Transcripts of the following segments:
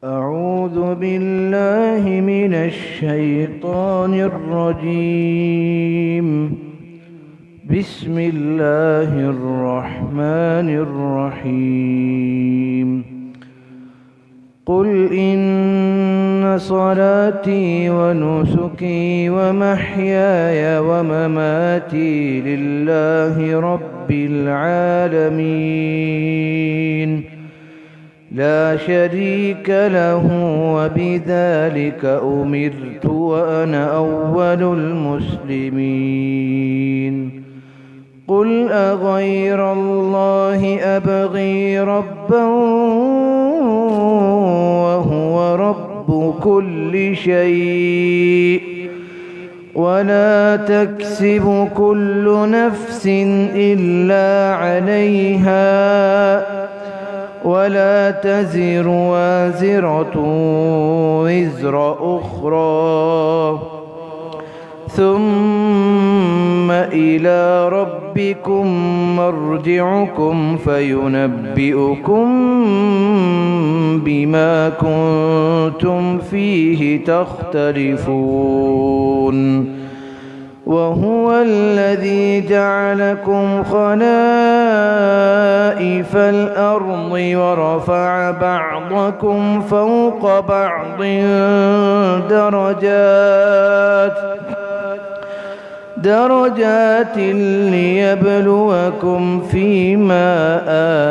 أعوذ بالله من الشيطان الرجيم. بسم الله الرحمن الرحيم. قل إن صلاتي ونسكي ومحياي ومماتي لله رب العالمين لا شريك له وبذلك أمرت وأنا أول المسلمين. قل أغير الله أبغي ربا وهو رب كل شيء ولا تكسب كل نفس إلا عليها ولا تزر وازرة وزر أخرى ثم إلى ربكم مرجعكم فينبئكم بما كنتم فيه تختلفون. وهو الذي جعلكم خلائف الأرض ورفع بعضكم فوق بعض درجات ليبلوكم فيما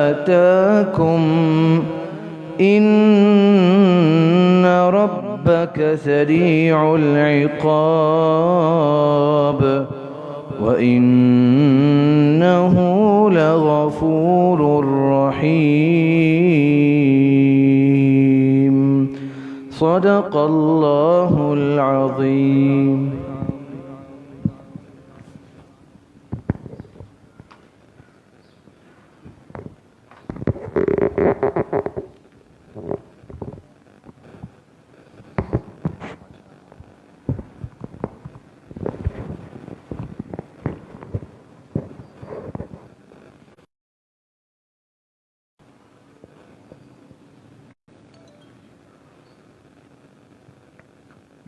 آتاكم إن ربك سريع العقاب وإنه لغفور رحيم. صدق الله العظيم.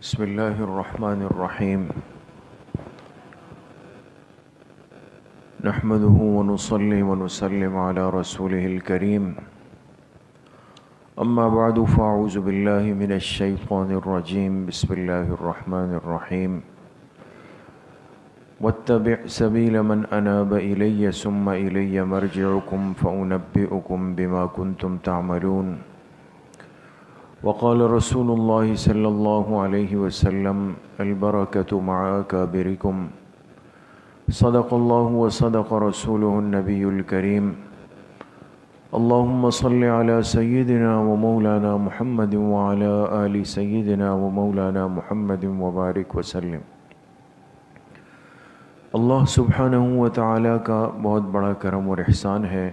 بسم الله الرحمن الرحيم. نحمده ونصلي ونسلم على رسوله الكريم. أما بعد فأعوذ بالله من الشيطان الرجيم. بسم الله الرحمن الرحيم. واتبع سبيل من أناب إلي ثم إلي مرجعكم فأنبئكم بما كنتم تعملون. وقال رسول الله صلى الله عليه وسلم البركة مع أكابركم. صدق الله وصدق رسوله النبي الكريم. اللهم صل على سيدنا ومولانا محمد وعلى آل سيدنا ومولانا محمد وبارك وسلم. اللہ سبحانہ و تعالیٰ کا بہت بڑا کرم اور احسان ہے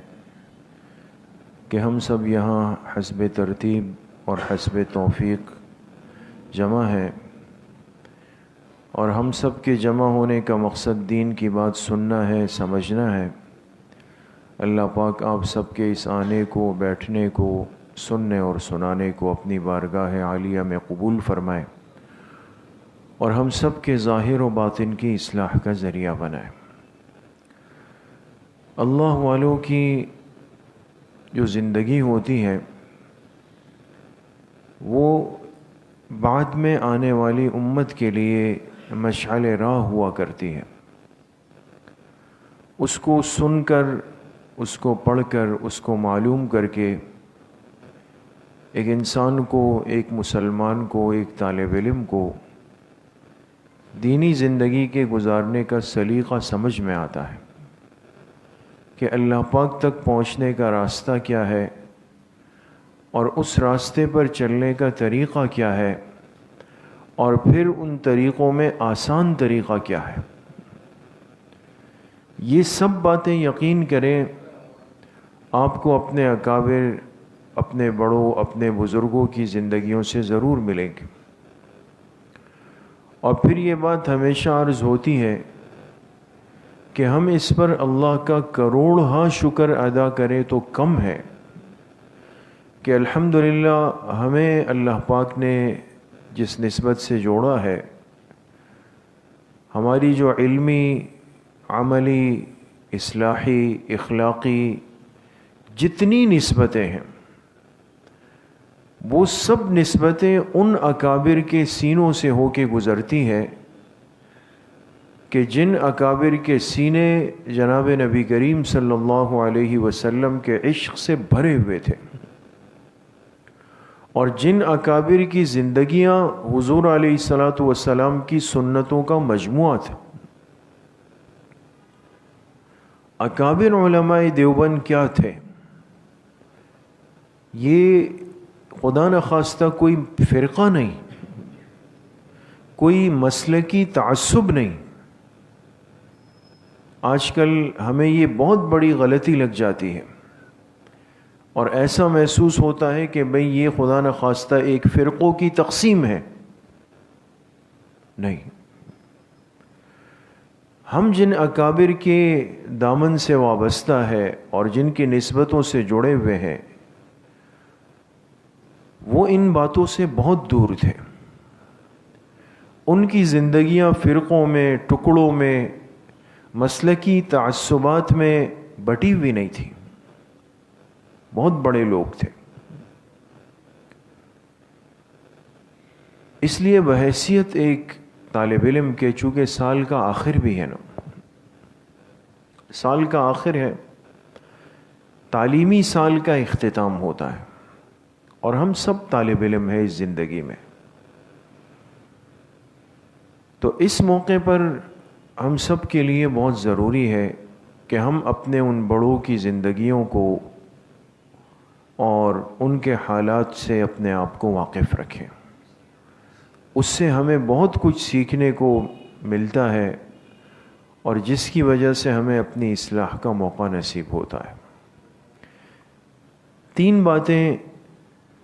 کہ ہم سب یہاں حسب ترتیب اور حسب توفیق جمع ہے، اور ہم سب کے جمع ہونے کا مقصد دین کی بات سننا ہے، سمجھنا ہے۔ اللہ پاک آپ سب کے اس آنے کو، بیٹھنے کو، سننے اور سنانے کو اپنی بارگاہ عالیہ میں قبول فرمائے، اور ہم سب کے ظاہر و باطن کی اصلاح کا ذریعہ بنائے۔ اللہ والوں کی جو زندگی ہوتی ہے وہ بعد میں آنے والی امت کے لیے مشعل راہ ہوا کرتی ہے۔ اس کو سن کر، اس کو پڑھ کر، اس کو معلوم کر کے ایک انسان کو، ایک مسلمان کو، ایک طالب علم کو دینی زندگی کے گزارنے کا سلیقہ سمجھ میں آتا ہے کہ اللہ پاک تک پہنچنے کا راستہ کیا ہے، اور اس راستے پر چلنے کا طریقہ کیا ہے، اور پھر ان طریقوں میں آسان طریقہ کیا ہے۔ یہ سب باتیں یقین کریں آپ کو اپنے اکابر، اپنے بڑوں، اپنے بزرگوں کی زندگیوں سے ضرور ملیں گے۔ اور پھر یہ بات ہمیشہ عرض ہوتی ہے کہ ہم اس پر اللہ کا کروڑ ہاں شکر ادا کریں تو کم ہے، کہ الحمدللہ ہمیں اللہ پاک نے جس نسبت سے جوڑا ہے، ہماری جو علمی، عملی، اصلاحی، اخلاقی جتنی نسبتیں ہیں، وہ سب نسبتیں ان اکابر کے سینوں سے ہو کے گزرتی ہیں کہ جن اکابر کے سینے جناب نبی کریم صلی اللہ علیہ وسلم کے عشق سے بھرے ہوئے تھے، اور جن اکابر کی زندگیاں حضور علیہ الصلاۃ والسلام کی سنتوں کا مجموعہ تھا۔ اکابر علماء دیوبند کیا تھے؟ یہ خدا نخواستہ کوئی فرقہ نہیں، کوئی مسلکی تعصب نہیں۔ آج کل ہمیں یہ بہت بڑی غلطی لگ جاتی ہے، اور ایسا محسوس ہوتا ہے کہ بھئی یہ خدا نخواستہ ایک فرقوں کی تقسیم ہے۔ نہیں، ہم جن اکابر کے دامن سے وابستہ ہے اور جن کی نسبتوں سے جڑے ہوئے ہیں، وہ ان باتوں سے بہت دور تھے۔ ان کی زندگیاں فرقوں میں، ٹکڑوں میں، مسلکی تعصبات میں بٹی ہوئی نہیں تھی، بہت بڑے لوگ تھے۔ اس لیے بحیثیت ایک طالب علم کے، چونکہ سال کا آخر بھی ہے نا، سال کا آخر ہے، تعلیمی سال کا اختتام ہوتا ہے، اور ہم سب طالب علم ہیں اس زندگی میں۔ تو اس موقع پر ہم سب کے لیے بہت ضروری ہے کہ ہم اپنے ان بڑوں کی زندگیوں کو اور ان کے حالات سے اپنے آپ کو واقف رکھیں۔ اس سے ہمیں بہت کچھ سیکھنے کو ملتا ہے، اور جس کی وجہ سے ہمیں اپنی اصلاح کا موقع نصیب ہوتا ہے۔ 3 باتیں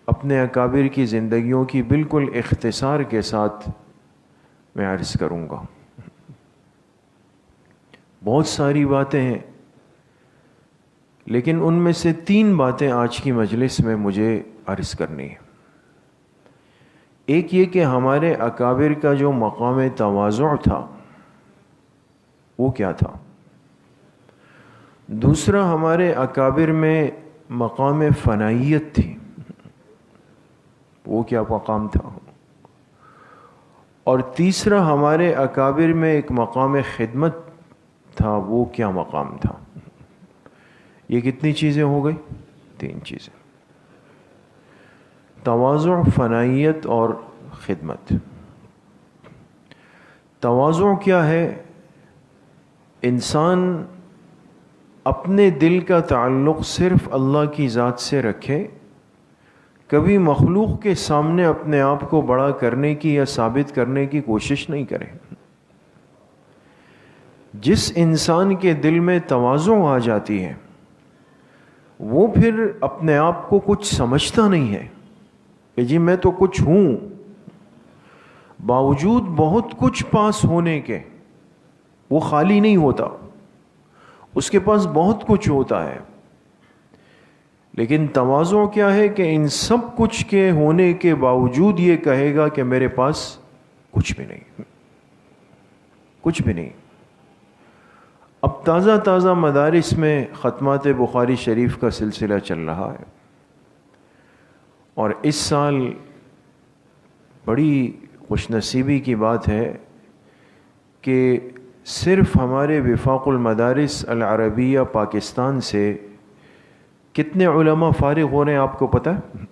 اپنے اکابر کی زندگیوں کی بالکل اختصار کے ساتھ میں عرض کروں گا۔ بہت ساری باتیں ہیں، لیکن ان میں سے 3 باتیں آج کی مجلس میں مجھے عرض کرنی ہے۔ ایک یہ کہ ہمارے اکابر کا جو مقام تواضع تھا وہ کیا تھا۔ دوسرا، ہمارے اکابر میں مقام فنائیت تھی، وہ کیا مقام تھا۔ اور تیسرا، ہمارے اکابر میں ایک مقام خدمت تھا، وہ کیا مقام تھا۔ یہ کتنی چیزیں ہو گئی؟ 3 چیزیں: تواضع، فنائیت اور خدمت۔ تواضع کیا ہے؟ انسان اپنے دل کا تعلق صرف اللہ کی ذات سے رکھے، کبھی مخلوق کے سامنے اپنے آپ کو بڑا کرنے کی یا ثابت کرنے کی کوشش نہیں کرے۔ جس انسان کے دل میں تواضع آ جاتی ہے، وہ پھر اپنے آپ کو کچھ سمجھتا نہیں ہے کہ جی میں تو کچھ ہوں، باوجود بہت کچھ پاس ہونے کے وہ خالی نہیں ہوتا، اس کے پاس بہت کچھ ہوتا ہے۔ لیکن تواضع کیا ہے کہ ان سب کچھ کے ہونے کے باوجود یہ کہے گا کہ میرے پاس کچھ بھی نہیں، کچھ بھی نہیں۔ اب تازہ تازہ مدارس میں ختمات بخاری شریف کا سلسلہ چل رہا ہے، اور اس سال بڑی خوش نصیبی کی بات ہے کہ صرف ہمارے وفاق المدارس العربیہ پاکستان سے کتنے علماء فارغ ہو رہے ہیں آپ کو پتہ ہے؟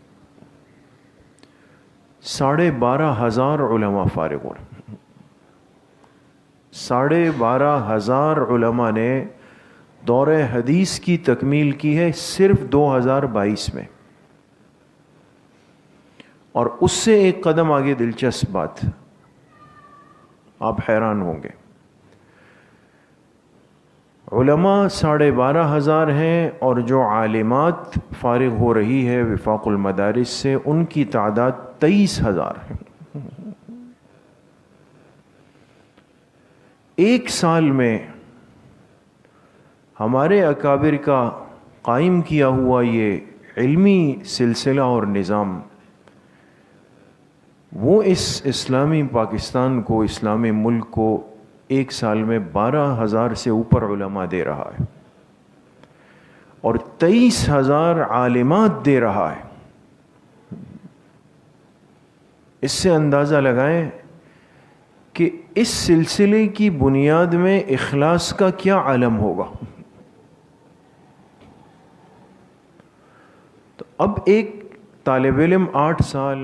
12,500 علماء فارغ ہو رہے ہیں۔ 12,500 علماء نے دورہ حدیث کی تکمیل کی ہے صرف 2022 میں۔ اور اس سے ایک قدم آگے دلچسپ بات، آپ حیران ہوں گے، علماء 12,500 ہیں، اور جو عالمات فارغ ہو رہی ہے وفاق المدارس سے، ان کی تعداد 23,000 ہے۔ ایک سال میں ہمارے اکابر کا قائم کیا ہوا یہ علمی سلسلہ اور نظام وہ اس اسلامی پاکستان کو، اسلامی ملک کو ایک سال میں 12,000 سے اوپر علماء دے رہا ہے اور 23,000 عالمات دے رہا ہے۔ اس سے اندازہ لگائیں کہ اس سلسلے کی بنیاد میں اخلاص کا کیا عالم ہوگا۔ تو اب ایک طالب علم 8 سال،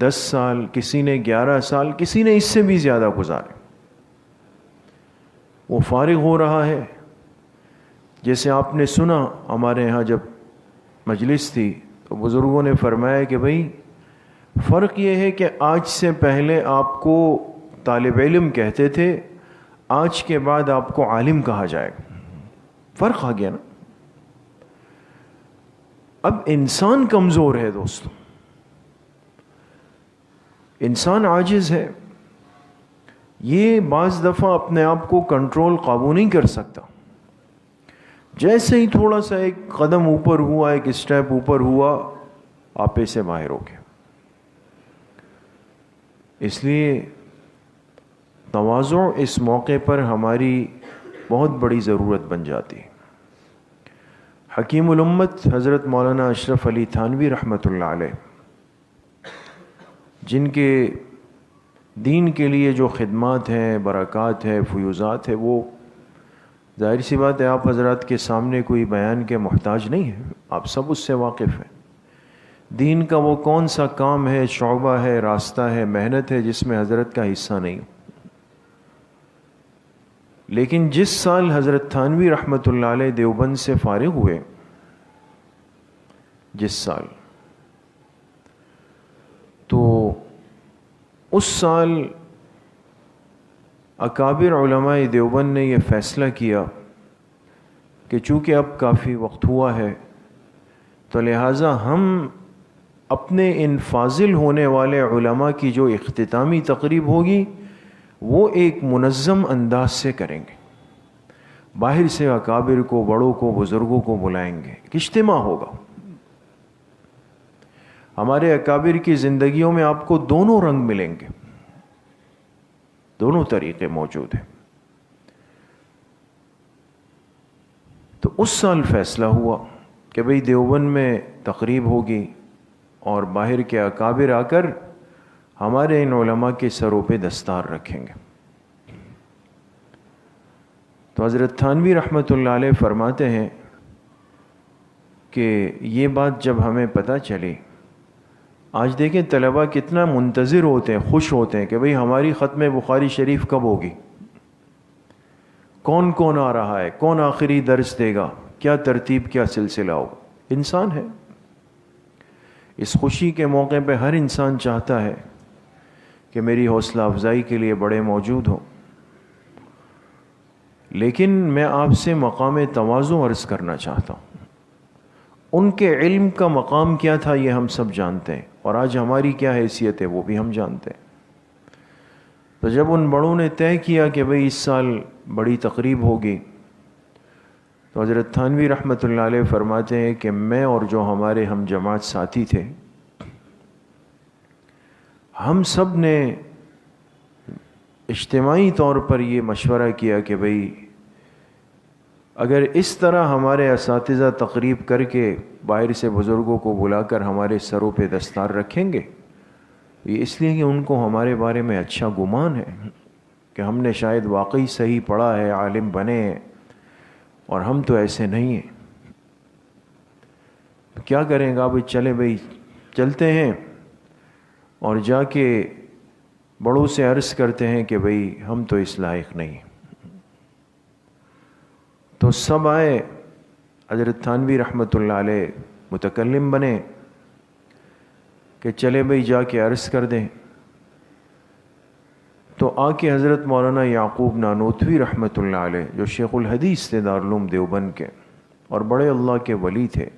10 سال، کسی نے 11 سال، کسی نے اس سے بھی زیادہ گزارے، وہ فارغ ہو رہا ہے۔ جیسے آپ نے سنا ہمارے ہاں جب مجلس تھی تو بزرگوں نے فرمایا کہ بھئی فرق یہ ہے کہ آج سے پہلے آپ کو طالب علم کہتے تھے، آج کے بعد آپ کو عالم کہا جائے گا۔ فرق آ گیا نا۔ اب انسان کمزور ہے دوستو، انسان عاجز ہے، یہ بعض دفعہ اپنے آپ کو کنٹرول قابو نہیں کر سکتا۔ جیسے ہی تھوڑا سا ایک قدم اوپر ہوا، ایک اسٹیپ اوپر ہوا، آپے سے باہر ہو گیا۔ اس لیے تواضع اس موقع پر ہماری بہت بڑی ضرورت بن جاتی ہے۔ حکیم الامت حضرت مولانا اشرف علی تھانوی رحمۃ اللہ علیہ، جن کے دین کے لیے جو خدمات ہیں، برکات ہیں، فیوزات ہیں، وہ ظاہر سی بات ہے آپ حضرات کے سامنے کوئی بیان کے محتاج نہیں ہے، آپ سب اس سے واقف ہیں۔ دین کا وہ کون سا کام ہے، شعبہ ہے، راستہ ہے، محنت ہے جس میں حضرت کا حصہ نہیں۔ لیکن جس سال حضرت تھانوی رحمۃ اللہ علیہ دیوبند سے فارغ ہوئے، جس سال، تو اس سال اکابر علماء دیوبند نے یہ فیصلہ کیا کہ چونکہ اب کافی وقت ہوا ہے تو لہٰذا ہم اپنے ان فاضل ہونے والے علماء کی جو اختتامی تقریب ہوگی وہ ایک منظم انداز سے کریں گے، باہر سے اکابر کو، بڑوں کو، بزرگوں کو بلائیں گے، ایک اجتماع ہوگا۔ ہمارے اکابر کی زندگیوں میں آپ کو دونوں رنگ ملیں گے، دونوں طریقے موجود ہیں۔ تو اس سال فیصلہ ہوا کہ بھئی دیوبند میں تقریب ہوگی اور باہر کے اکابر آ کر ہمارے ان علماء کے سروں پہ دستار رکھیں گے۔ تو حضرت تھانوی رحمۃ اللہ علیہ فرماتے ہیں کہ یہ بات جب ہمیں پتہ چلی، آج دیکھیں طلباء کتنا منتظر ہوتے ہیں، خوش ہوتے ہیں کہ بھئی ہماری ختم بخاری شریف کب ہوگی، کون کون آ رہا ہے، کون آخری درس دے گا، کیا ترتیب، کیا سلسلہ ہوگا۔ انسان ہے، اس خوشی کے موقع پہ ہر انسان چاہتا ہے کہ میری حوصلہ افزائی کے لیے بڑے موجود ہوں۔ لیکن میں آپ سے مقام تواضع عرض کرنا چاہتا ہوں۔ ان کے علم کا مقام کیا تھا یہ ہم سب جانتے ہیں، اور آج ہماری کیا حیثیت ہے وہ بھی ہم جانتے ہیں۔ تو جب ان بڑوں نے طے کیا کہ بھئی اس سال بڑی تقریب ہوگی، تو حضرت تھانوی رحمۃ اللہ علیہ فرماتے ہیں کہ میں اور جو ہمارے ہم جماعت ساتھی تھے، ہم سب نے اجتماعی طور پر یہ مشورہ کیا کہ بھئی اگر اس طرح ہمارے اساتذہ تقریب کر کے باہر سے بزرگوں کو بلا کر ہمارے سروں پہ دستار رکھیں گے، یہ اس لیے کہ ان کو ہمارے بارے میں اچھا گمان ہے کہ ہم نے شاید واقعی صحیح پڑھا ہے، عالم بنے ہیں، اور ہم تو ایسے نہیں ہیں۔ تو کیا کریں گا؟ بھائی چلے بھائی چلتے ہیں اور جا کے بڑوں سے عرض کرتے ہیں کہ بھئی ہم تو اس لائق نہیں۔ تو سب آئے، حضرت تھانوی رحمۃ اللہ علیہ متکلم بنے کہ چلے بھئی جا کے عرض کر دیں۔ تو آ کے حضرت مولانا یعقوب نانوتوی رحمۃ اللہ علیہ، جو شیخ الحدیث تھے دارالعلوم دیوبند کے اور بڑے اللہ کے ولی تھے،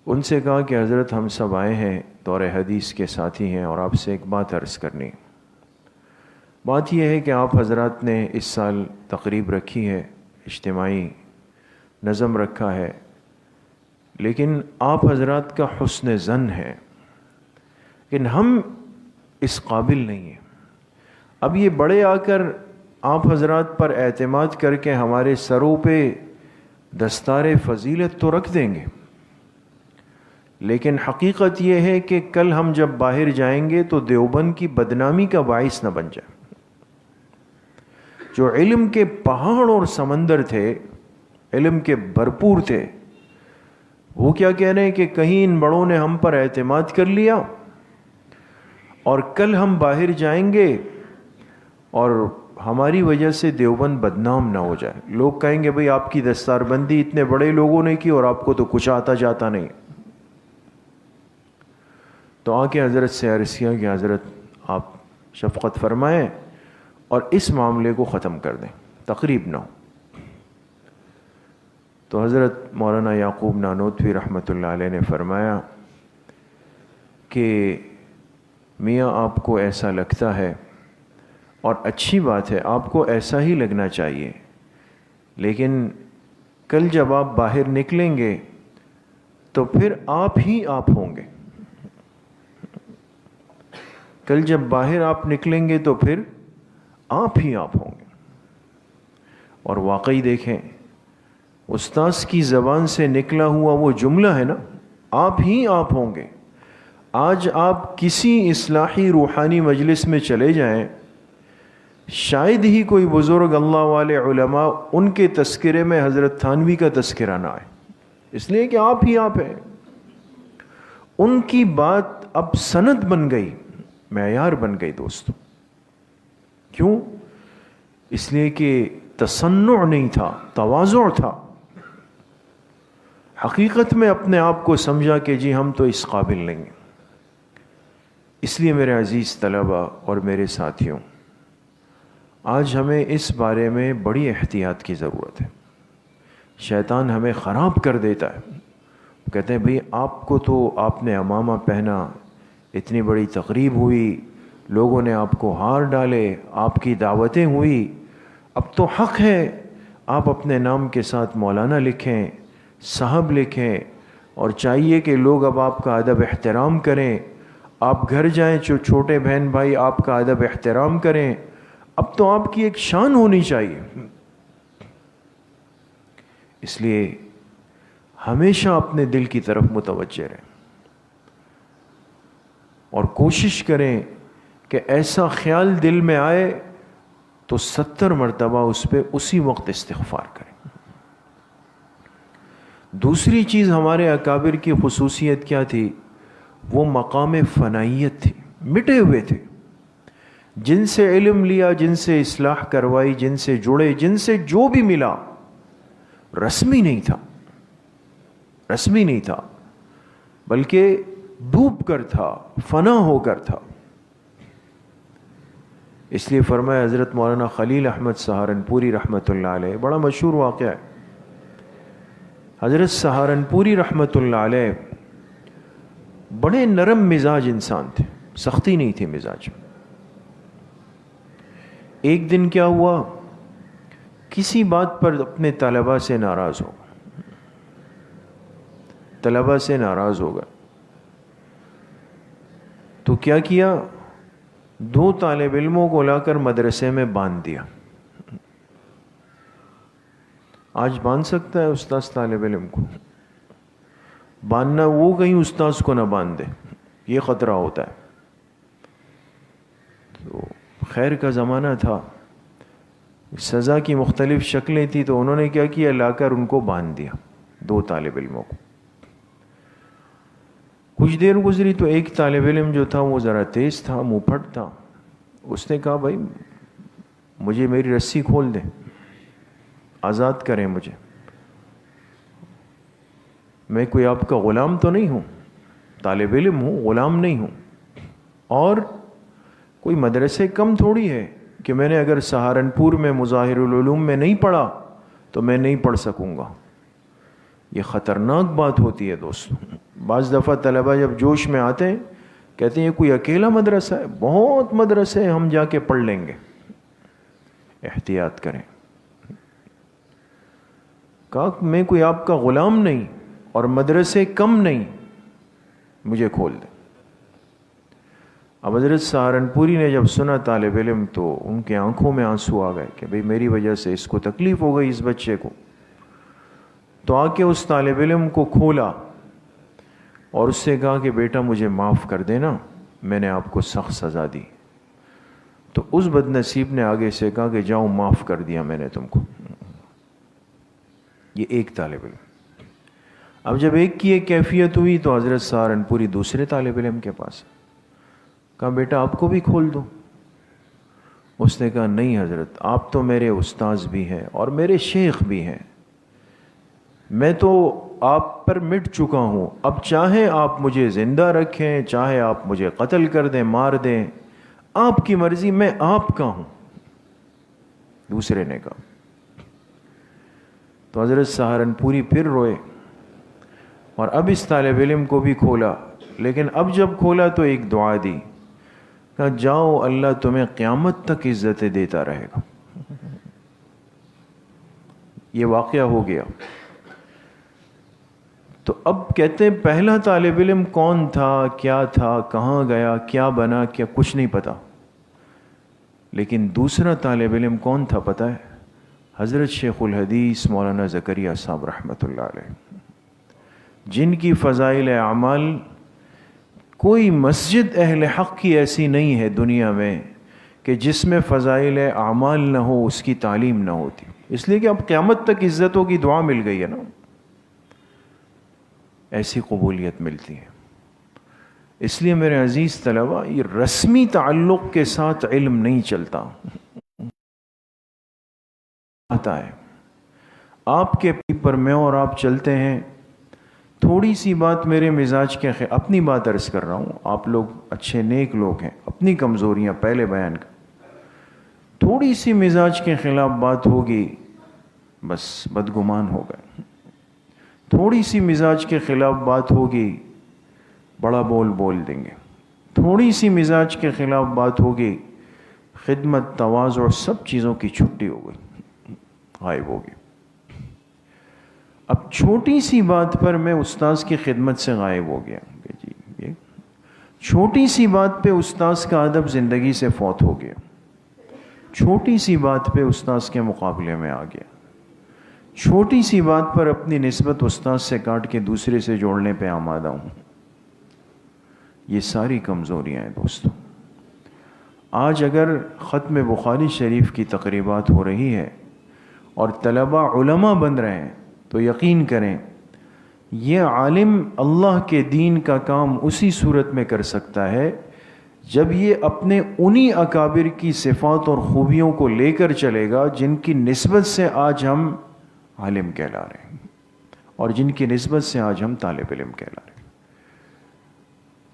ان سے کہا کہ حضرت ہم سب آئے ہیں، دور حدیث کے ساتھی ہیں، اور آپ سے ایک بات عرض کرنی۔ بات یہ ہے کہ آپ حضرات نے اس سال تقریب رکھی ہے، اجتماعی نظم رکھا ہے، لیکن آپ حضرات کا حسن ظن ہے، لیکن ہم اس قابل نہیں ہیں۔ اب یہ بڑے آ کر آپ حضرات پر اعتماد کر کے ہمارے سروں پہ دستار فضیلت تو رکھ دیں گے، لیکن حقیقت یہ ہے کہ کل ہم جب باہر جائیں گے تو دیوبند کی بدنامی کا باعث نہ بن جائے۔ جو علم کے پہاڑ اور سمندر تھے، علم کے بھرپور تھے، وہ کیا کہہ رہے ہیں کہ کہیں ان بڑوں نے ہم پر اعتماد کر لیا اور کل ہم باہر جائیں گے اور ہماری وجہ سے دیوبند بدنام نہ ہو جائے، لوگ کہیں گے بھئی آپ کی دستار بندی اتنے بڑے لوگوں نے کی اور آپ کو تو کچھ آتا جاتا نہیں۔ تو آ کے حضرت سے عرض کیا کہ حضرت آپ شفقت فرمائیں اور اس معاملے کو ختم کر دیں، تقریب نہ ہو۔ تو حضرت مولانا یعقوب نانوتوی رحمۃ اللہ علیہ نے فرمایا کہ میاں آپ کو ایسا لگتا ہے اور اچھی بات ہے، آپ کو ایسا ہی لگنا چاہیے، لیکن کل جب آپ باہر نکلیں گے تو پھر آپ ہی آپ ہوں گے۔ کل جب باہر آپ نکلیں گے تو پھر آپ ہی آپ ہوں گے۔ اور واقعی دیکھیں، استاذ کی زبان سے نکلا ہوا وہ جملہ ہے نا، آپ ہی آپ ہوں گے۔ آج آپ کسی اصلاحی روحانی مجلس میں چلے جائیں، شاید ہی کوئی بزرگ اللہ والے علماء ان کے تذکرے میں حضرت تھانوی کا تذکرہ نہ آئے، اس لیے کہ آپ ہی آپ ہیں۔ ان کی بات اب سند بن گئی، معیار بن گئی دوستو۔ کیوں؟ اس لیے کہ تصنع نہیں تھا، تواضع تھا۔ حقیقت میں اپنے آپ کو سمجھا کہ جی ہم تو اس قابل نہیں ہیں۔ اس لیے میرے عزیز طلبہ اور میرے ساتھیوں، آج ہمیں اس بارے میں بڑی احتیاط کی ضرورت ہے۔ شیطان ہمیں خراب کر دیتا ہے، کہتے ہیں بھئی آپ کو تو آپ نے عمامہ پہنا، اتنی بڑی تقریب ہوئی، لوگوں نے آپ کو ہار ڈالے، آپ کی دعوتیں ہوئی، اب تو حق ہے آپ اپنے نام کے ساتھ مولانا لکھیں، صاحب لکھیں، اور چاہیے کہ لوگ اب آپ کا ادب احترام کریں۔ آپ گھر جائیں، جو چھوٹے بہن بھائی آپ کا ادب احترام کریں، اب تو آپ کی ایک شان ہونی چاہیے۔ اس لیے ہمیشہ اپنے دل کی طرف متوجہ رہیں اور کوشش کریں کہ ایسا خیال دل میں آئے تو 70 مرتبہ اس پہ اسی وقت استغفار کریں۔ دوسری چیز ہمارے اکابر کی خصوصیت کیا تھی؟ وہ مقام فنائیت تھی، مٹے ہوئے تھے۔ جن سے علم لیا، جن سے اصلاح کروائی، جن سے جڑے، جن سے جو بھی ملا، رسمی نہیں تھا، رسمی نہیں تھا، بلکہ ڈوب کر تھا، فنا ہو کر تھا۔ اس لیے فرمایا حضرت مولانا خلیل احمد سہارنپوری رحمۃ اللہ علیہ، بڑا مشہور واقعہ ہے۔ حضرت سہارنپوری رحمۃ اللہ علیہ بڑے نرم مزاج انسان تھے، سختی نہیں تھی مزاج میں۔ ایک دن کیا ہوا، کسی بات پر اپنے طلبہ سے ناراض ہو، طلبہ سے ناراض ہو گئے تو کیا کیا، 2 طالب علموں کو لا کر مدرسے میں باندھ دیا۔ آج باندھ سکتا ہے استاذ طالب علم کو؟ باندھنا، وہ کہیں استاذ کو نہ باندھ دے، یہ خطرہ ہوتا ہے۔ تو خیر کا زمانہ تھا، سزا کی مختلف شکلیں تھیں، تو انہوں نے کیا کیا، لا کر ان کو باندھ دیا، 2 طالب علموں کو۔ کچھ دیر گزری تو ایک طالب علم جو تھا وہ ذرا تیز تھا، منہ پھٹ تھا، اس نے کہا بھائی مجھے میری رسی کھول دیں، آزاد کریں مجھے، میں کوئی آپ کا غلام تو نہیں ہوں، طالب علم ہوں، غلام نہیں ہوں، اور کوئی مدرسے کم تھوڑی ہے کہ میں نے اگر سہارنپور میں مظاہر العلوم میں نہیں پڑھا تو میں نہیں پڑھ سکوں گا۔ یہ خطرناک بات ہوتی ہے دوستوں۔ بعض دفعہ طلبہ جب جوش میں آتے ہیں کہتے ہیں یہ کوئی اکیلا مدرسہ ہے، بہت مدرسے ہیں، ہم جا کے پڑھ لیں گے۔ احتیاط کریں۔ کہا میں کوئی آپ کا غلام نہیں، اور مدرسے کم نہیں، مجھے کھول دیں۔ اب حضرت سہارنپوری نے جب سنا طالب علم تو ان کے آنکھوں میں آنسو آ گئے کہ بھئی میری وجہ سے اس کو تکلیف ہو گئی، اس بچے کو۔ تو آ کے اس طالب علم کو کھولا اور اس سے کہا کہ بیٹا مجھے معاف کر دینا، میں نے آپ کو سخت سزا دی۔ تو اس بد نصیب نے آگے سے کہا کہ جاؤ معاف کر دیا میں نے تم کو۔ یہ ایک طالب علم۔ اب جب ایک کی ایک کیفیت ہوئی تو حضرت سہارنپوری دوسرے طالب علم کے پاس کہا بیٹا آپ کو بھی کھول دو۔ اس نے کہا نہیں حضرت، آپ تو میرے استاذ بھی ہیں اور میرے شیخ بھی ہیں، میں تو آپ پر مٹ چکا ہوں، اب چاہے آپ مجھے زندہ رکھیں، چاہے آپ مجھے قتل کر دیں، مار دیں، آپ کی مرضی، میں آپ کا ہوں۔ دوسرے نے کہا۔ تو حضرت سہارنپوری پھر روئے اور اب اس طالب علم کو بھی کھولا، لیکن اب جب کھولا تو ایک دعا دی، کہا جاؤ اللہ تمہیں قیامت تک عزتیں دیتا رہے گا۔ یہ واقعہ ہو گیا۔ تو اب کہتے ہیں پہلا طالب علم کون تھا، کیا تھا، کہاں گیا، کیا بنا، کیا کچھ نہیں پتا، لیکن دوسرا طالب علم کون تھا پتہ ہے؟ حضرت شیخ الحدیث مولانا زکریا صاحب رحمۃ اللہ علیہ، جن کی فضائل اعمال کوئی مسجد اہل حق کی ایسی نہیں ہے دنیا میں کہ جس میں فضائل اعمال نہ ہو، اس کی تعلیم نہ ہوتی، اس لیے کہ اب قیامت تک عزتوں کی دعا مل گئی ہے نا، ایسی قبولیت ملتی ہے۔ اس لیے میرے عزیز طلبہ، یہ رسمی تعلق کے ساتھ علم نہیں چلتا، آتا ہے آپ کے پر میں اور آپ چلتے ہیں، تھوڑی سی بات میرے مزاج کے اپنی بات عرض کر رہا ہوں، آپ لوگ اچھے نیک لوگ ہیں، اپنی کمزوریاں پہلے بیان کر، تھوڑی سی مزاج کے خلاف بات ہوگی بس بدگمان ہو گئے، تھوڑی سی مزاج کے خلاف بات ہوگی بڑا بول دیں گے، تھوڑی سی مزاج کے خلاف بات ہوگی خدمت، تواضع، سب چیزوں کی چھٹی ہو گئی، غائب ہوگی۔ اب چھوٹی سی بات پر میں استاذ کی خدمت سے غائب ہو گیا کہ جی یہ چھوٹی سی بات پہ استاذ کا ادب زندگی سے فوت ہو گیا، چھوٹی سی بات پہ استاذ کے مقابلے میں آ گیا، چھوٹی سی بات پر اپنی نسبت استاذ سے کاٹ کے دوسرے سے جوڑنے پہ آمادہ ہوں۔ یہ ساری کمزوریاں ہیں دوستوں۔ آج اگر ختم بخاری شریف کی تقریبات ہو رہی ہے اور طلباء علماء بن رہے ہیں تو یقین کریں یہ عالم اللہ کے دین کا کام اسی صورت میں کر سکتا ہے جب یہ اپنے انہی اکابر کی صفات اور خوبیوں کو لے کر چلے گا جن کی نسبت سے آج ہم عالم کہلا رہے ہیں اور جن کی نسبت سے آج ہم طالب علم کہلا رہے ہیں۔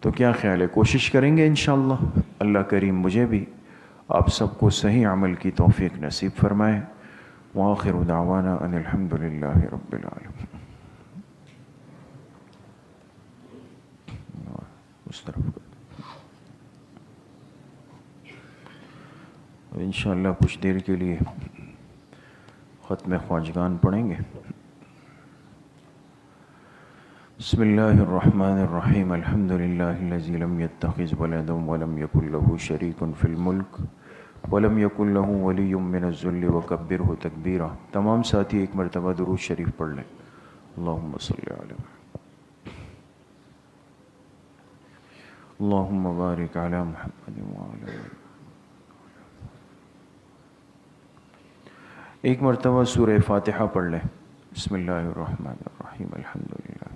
تو کیا خیال ہے، کوشش کریں گے انشاءاللہ؟ اللہ کریم مجھے بھی آپ سب کو صحیح عمل کی توفیق نصیب فرمائے۔ وآخر دعوانا ان الحمد للہ رب العالمین۔ اس طرف انشاءاللہ کچھ دیر کے لیے ختم خواجگان پڑھیں گے۔ بسم اللہ الرحمن الرحیم، الحمد للہ الذی لم یتخذ ولدا ولم یکن له شریک فی الملک ولم یکن له ولی من الذل وکبرہ تکبیرا۔ تمام ساتھی ایک مرتبہ درود شریف پڑھ لیں۔ اللہم صلی علی محمد، اللہم بارک علی محمد وعلی آلہ۔ ایک مرتبہ سورہ فاتحہ پڑھ لیں۔ بسم اللہ الرحمن الرحیم، الحمد للہ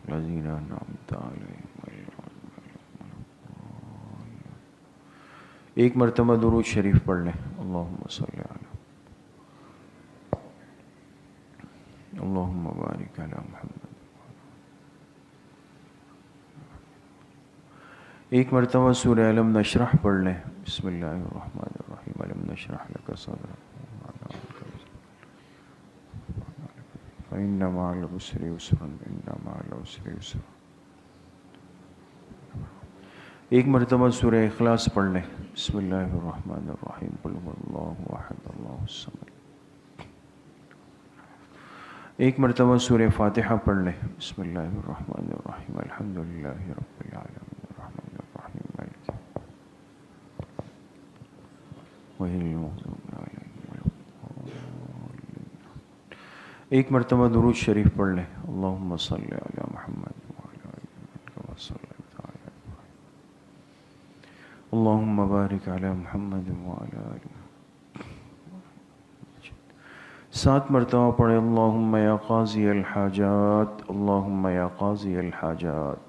الذین انعمت علیہم۔ ایک مرتبہ درود شریف پڑھ لیں۔ اللہم صلی علی، اللہم بارک علی محمد۔ ایک مرتبہ سورہ علم نشرح پڑھ لیں۔ بسم اللہ الرحمن الرحیم، علم نشرح لک صدرک فإن مع العسر یسرا إن مع العسر یسرا۔ ایک مرتبہ سورہ اخلاص پڑھ لیں۔ بسم اللہ الرحمن الرحیم، قل هو اللہ احد اللہ الصمد ایک مرتبہ سورہ فاتحہ پڑھ لیں. بسم اللہ الرحمن الرحیم الحمد للہ رب العالمین الرحمن الرحیم مالک غیر المغضوب علیہم ولا الضالین. ایک مرتبہ درود شریف پڑھ لیں. اللہم صلی علی محمد وعلی آل محمد کما صلیت علی ابراہیم. اللہم بارک علی محمد وعلی آل محمد. 7 مرتبہ پڑھے. اللہم یا قاضی الحاجات اللہم یا قاضی الحاجات.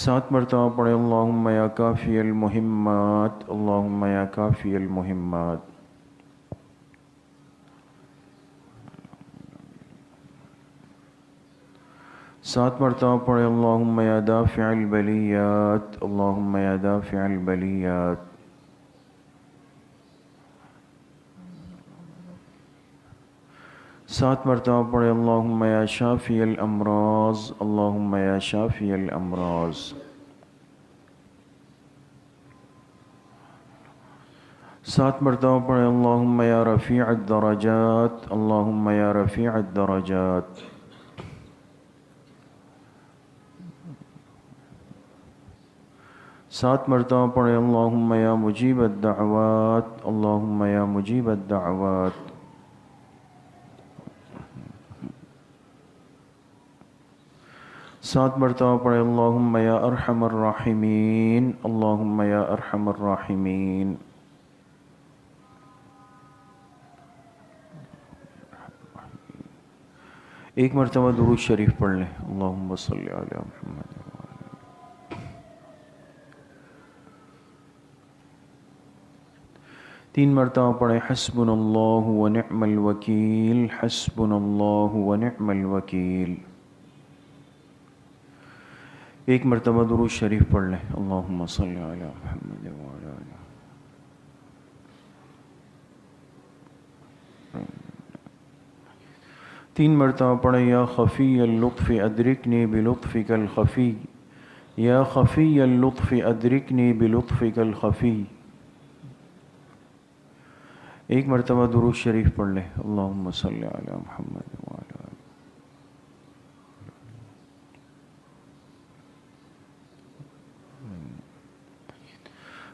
سات مرتبہ پڑھے. اللہم یا کافی المہمات اللہم یا کافی المہمات. سات مرتبہ پڑھے. اللہم یا دافع البلیات اللہم یا دافع البلیات. سات مرتبہ پڑھے. اللہم یا شافی الامراض اللہم یا شافی الامراض. سات مرتبہ پڑھے. اللہم یا رفیع الدرجات اللہم یا رفیع الدرجات. سات مرتبہ پڑھے. اللہم یا مجیب الدعوات اللہم یا مجیب الدعوات. سات مرتبہ پڑھے. اللہم یا ارحم الراحمین اللہم یا ارحم الراحمین. ایک مرتبہ درود شریف پڑھ لیں. اللہم صلی علی محمد. 3 مرتبہ پڑھے. حسبنا اللہ ونعم الوکیل حسبنا اللہ ونعم الوکیل. ایک مرتبہ درود شریف پڑھ لیں. اللہم صلی علی محمد وعلی آلہ. تین مرتبہ پڑھے. یا خفی اللطف ادرکنی بلطفک الخفی یا خفی اللطف ادرکنی بلطفک الخفی. ایک مرتبہ درود شریف پڑھ لیں. اللہم صلی علی محمد وعلی آلہ.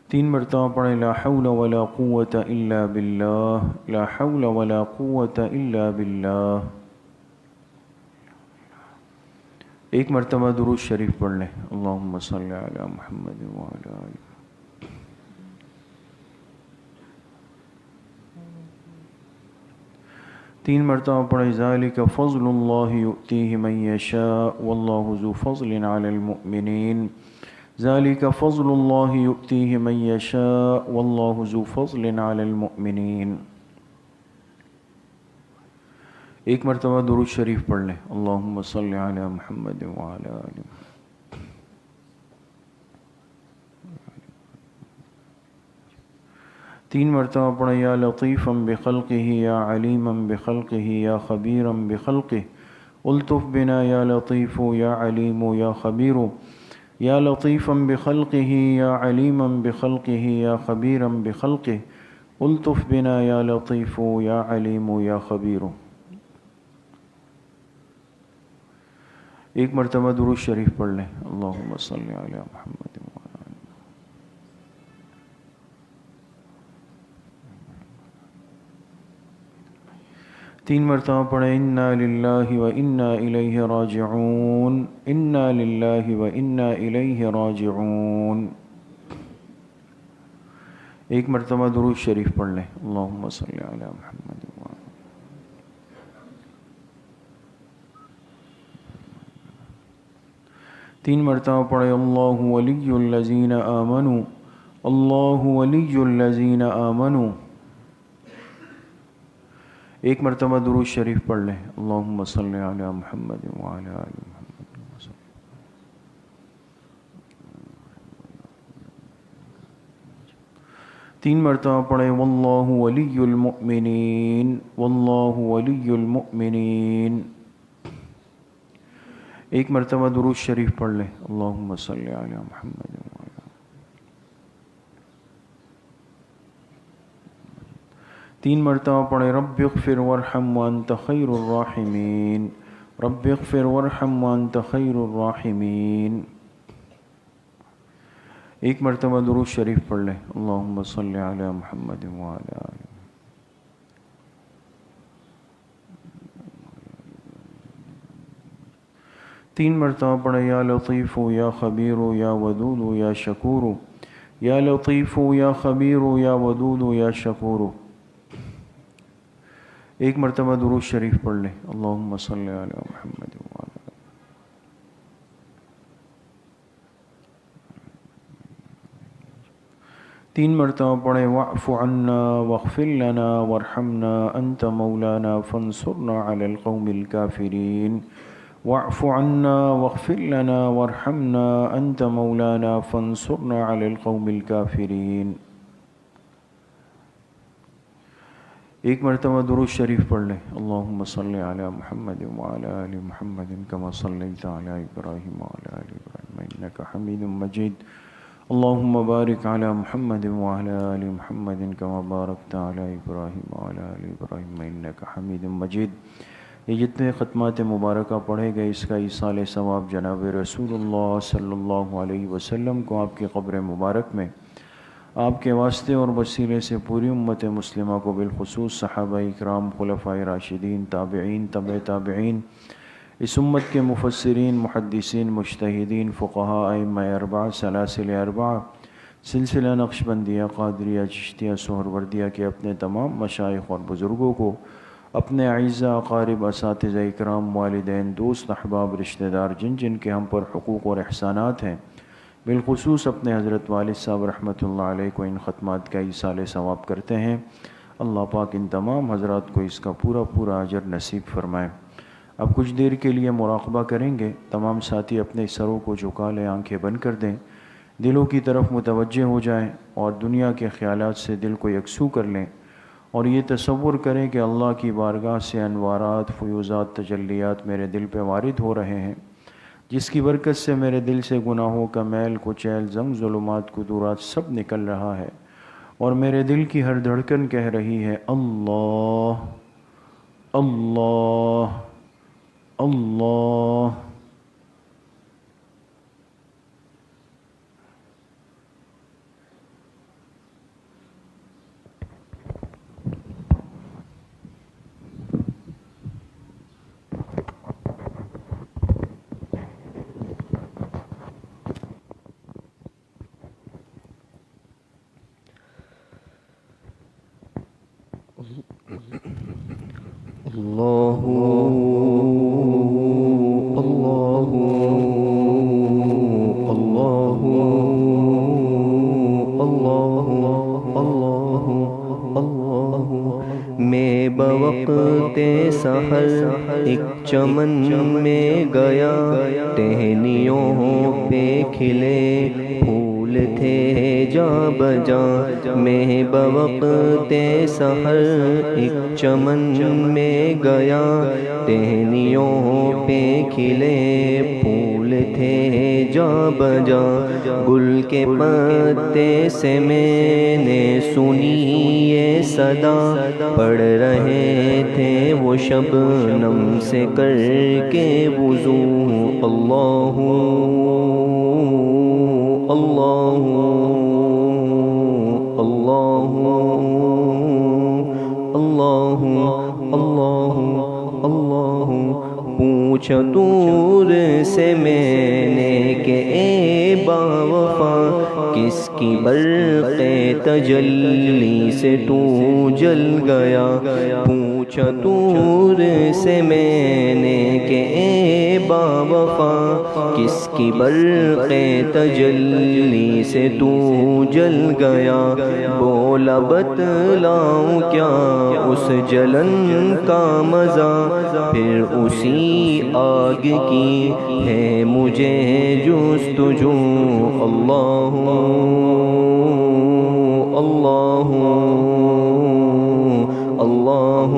تین مرتبہ پڑھیں. لا حول ولا قوة الا باللہ لا حول ولا قوة الا باللہ. ایک مرتبہ درود شریف پڑھ لیں. اللہم صلی علی محمد وعلی آلہ. تین مرتبہ پڑھیں. ذالک فضل اللہ یؤتیہ من یشاء واللہ ذو فضل علی المؤمنین. ذالک فضل اللہ یؤتیہ من یشاء واللہ ذو فضل علی المؤمنین. ایک مرتبہ درود شریف پڑھ لیں. اللہم صلی علی محمد وعلی آلہ. تین مرتبہ پڑھیں. یا لطیفا بخلقہ یا علیما بخلقہ یا خبیرا بخلقہ. الطف بنا یا لطیف یا علیم یا خبیر. یا لطیفا بخلقہ یا علیما بخلقہ یا خبیرا بخلقہ. الطف بنا یا لطیف یا علیم یا خبیر. ایک مرتبہ درود شریف پڑھ لیں. اللہم صلی علی محمد وعلی آلہ. تین مرتبہ پڑھیں. انا للہ و انا الیہ راجعون انا للہ و انا الیہ راجعون. ایک مرتبہ درود شریف پڑھ لیں. اللہم صلی علی محمد وعلی آلہ. تین مرتبہ پڑھیں. اللہ ولی الذین آمنوا اللہ ولی الذین آمنوا. ایک مرتبہ درود شریف پڑھ لیں. اللہم صلی علی محمد وعلی آل محمد. تین مرتبہ پڑھیں. واللہ ولی المؤمنین واللہ ولی المؤمنین. ایک مرتبہ درود شریف پڑھ لیں. اللہم صلی علی محمد وعلی آلہ. 3 مرتبہ پڑھیں رب اغفر وارحم وانت خیر الراحمین، رب اغفر وارحم وانت خیر الراحمین۔ 1 مرتبہ درود شریف پڑھ لیں، اللہم صلی علی محمد وعلی آلہ۔ 3 مرتبہ پڑھیں یا لطیف یا خبیر یا ودود یا شکور، یا لطیف یا خبیر یا ودود یا شکور۔ 1 مرتبہ درود شریف پڑھ لیں، اللہم صلی علی محمد وعلی آلہ۔ 3 مرتبہ پڑھیں واعف عنا واغفر لنا وارحمنا انت مولانا فانصرنا علی القوم الکافرین، واعف عنا واغفر لنا وارحمنا انت مولانا فانصرنا علی القوم الکافرین۔ 1 مرتبہ درود شریف پڑھ لیں، اللہم صلی علی محمد وعلی آل محمد کما صلیت علی ابراہیم وعلی آل ابراہیم انک حمید مجید، اللہم بارک علی محمد وعلی آل محمد کما بارکت علی ابراہیم وعلی آل ابراہیم انک حمید مجید۔ یہ جتنے ختمات مبارکہ پڑھے گئے اس کا ایصال ثواب جناب رسول اللہ صلی اللہ علیہ وسلم کو آپ کی قبر مبارک میں آپ کے واسطے اور وسیلے سے پوری امت مسلمہ کو بالخصوص صحابہ اکرام، خلفائے راشدین، تابعین، تبع تابعین، اس امت کے مفسرین، محدثین، مجتہدین، فقہاء، ائمہ اربعہ، سلاسل اربعہ، سلسلہ نقشبندیہ، قادریہ، چشتیہ، سہروردیہ کے اپنے تمام مشائخ اور بزرگوں کو، اپنے اعزاء، اقارب، اساتذہ اکرام، والدین، دوست، احباب، رشتہ دار، جن جن کے ہم پر حقوق اور احسانات ہیں، بالخصوص اپنے حضرت والد صاحب رحمۃ اللہ علیہ کو ان ختمات کا ایصال ثواب کرتے ہیں، اللہ پاک ان تمام حضرات کو اس کا پورا پورا اجر نصیب فرمائے۔ اب کچھ دیر کے لیے مراقبہ کریں گے، تمام ساتھی اپنے سروں کو جھکا لیں، آنکھیں بند کر دیں، دلوں کی طرف متوجہ ہو جائیں اور دنیا کے خیالات سے دل کو یکسو کر لیں، اور یہ تصور کریں کہ اللہ کی بارگاہ سے انوارات، فیوزات، تجلیات میرے دل پہ وارد ہو رہے ہیں، جس کی برکت سے میرے دل سے گناہوں کا میل، کچیل، زنگ، ظلمات، کدورات سب نکل رہا ہے، اور میرے دل کی ہر دھڑکن کہہ رہی ہے اللہ اللہ اللہ۔ اللہ اللہ اللہ اللہ اللہ اللہ۔ میں بوقت سحر ایک چمن میں گیا، ٹہنیوں پہ کھلے پھول تھے جا بجا۔ میں بوقت سحر ایک چمن میں گیا، ٹہنیوں پہ کھلے پھول تھے جا بجا۔ گل کے پتے سے میں نے سنی یہ صدا، پڑھ رہے تھے وہ شبنم سے کر کے وضو۔ اللہ اللہ اللہ اللہ اللہ اللہ۔ پوچھا دور سے میں نے کہ اے باوفا، کس کی برق تجلی سے تو جل گیا۔ پوچھا دور سے میں نے کہ اے باوفا، کس کی برق تجلی سے تو جل گیا۔ بولا بتلاؤں کیا اس جلن کا مزہ، پھر اسی آگ کی ہے مجھے جستجو۔ اللہ اللہ اللہ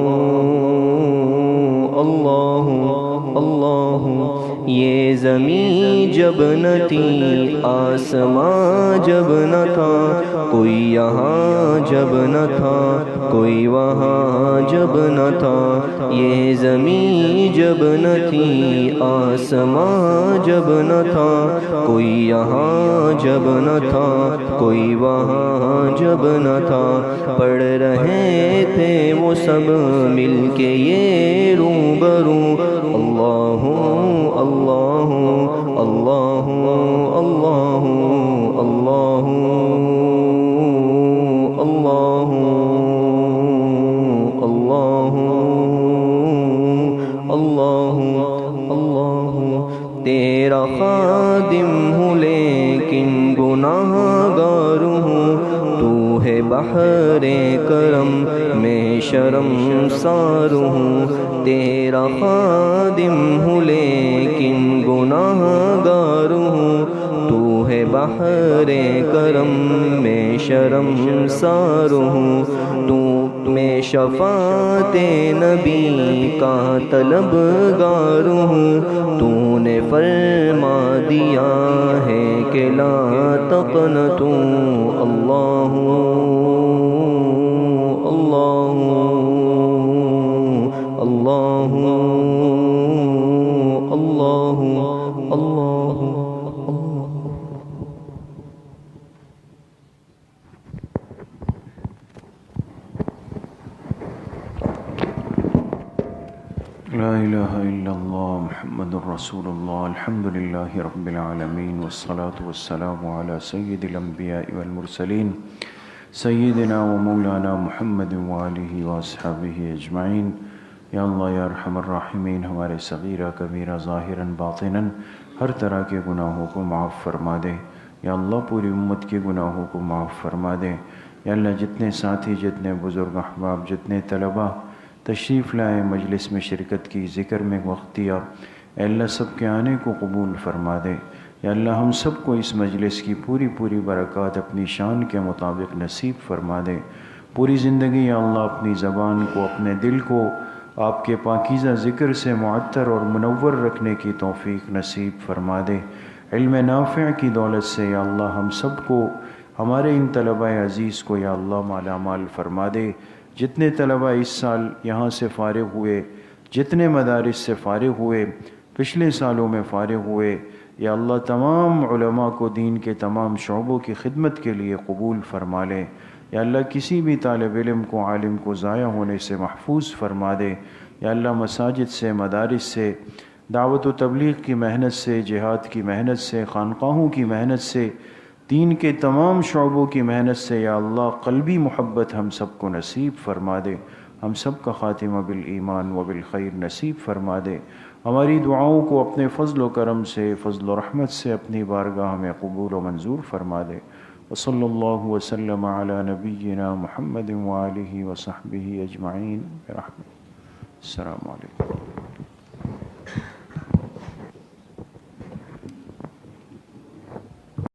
اللہ اللہ۔ یہ زمین جب نہ تھی آسماں جب نہ تھا کوئی یہاں جب نہ تھا کوئی وہاں جب نہ تھا یہ زمین جب نہ تھی آسماں جب نہ تھا کوئی یہاں جب نہ تھا کوئی وہاں جب نہ تھا پڑھ رہے تھے وہ سب مل کے یہ روبرو اللہ اللہ اللہ اللہ اللہ اللہ اللہ اللہ اللہ تیرا خادم ہوں لیکن گناہ گار ہوں تو ہے بحر کرم میں شرم سار ہوں تیرا خادم ہوں لیکن گناہ گار ہوں تو ہے بحر کرم میں شرم سار ہوں تو میں شفاعت نبی کا طلبگار ہوں تو نے فرما دیا ہے کہ لا تقنطوا اللہ اللہ اللہ اللہ اللہ لا الہ الا اللہ محمد رسول اللہ الحمد للہ رب العالمین والصلاة والسلام علی سید الانبیاء والمرسلین سیدنا و مولانا محمد وآلہ واصحابہ اجمعین یا اللہ یا ارحم الراحمین ہمارے صغیرہ کبیرہ ظاہراً باطناً ہر طرح کے گناہوں کو معاف فرما دے یا اللہ پوری امت کے گناہوں کو معاف فرما دے یا اللہ جتنے ساتھی جتنے بزرگ احباب جتنے طلباء تشریف لائے مجلس میں شرکت کی ذکر میں وقت دیا اے اللہ سب کے آنے کو قبول فرما دے یا اللہ ہم سب کو اس مجلس کی پوری برکات اپنی شان کے مطابق نصیب فرما دے پوری زندگی یا اللہ اپنی زبان کو اپنے دل کو آپ کے پاکیزہ ذکر سے معطر اور منور رکھنے کی توفیق نصیب فرما دے علم نافع کی دولت سے یا اللہ ہم سب کو ہمارے ان طلباء عزیز کو یا اللہ مالا مال فرما دے جتنے طلباء اس سال یہاں سے فارغ ہوئے جتنے مدارس سے فارغ ہوئے پچھلے سالوں میں فارغ ہوئے یا اللہ تمام علماء کو دین کے تمام شعبوں کی خدمت کے لیے قبول فرما لے یا اللہ کسی بھی طالب علم کو عالم کو ضائع ہونے سے محفوظ فرما دے یا اللہ مساجد سے مدارس سے دعوت و تبلیغ کی محنت سے جہاد کی محنت سے خانقاہوں کی محنت سے دین کے تمام شعبوں کی محنت سے یا اللہ قلبی محبت ہم سب کو نصیب فرما دے ہم سب کا خاتمہ بالایمان و بالخیر نصیب فرما دے ہماری دعاؤں کو اپنے فضل و کرم سے فضل و رحمت سے اپنی بارگاہ میں قبول و منظور فرما دے وصلی اللہ وسلم علی نبینا محمد وآلہ وصحبہ اجمعین برحمتہ السلام علیکم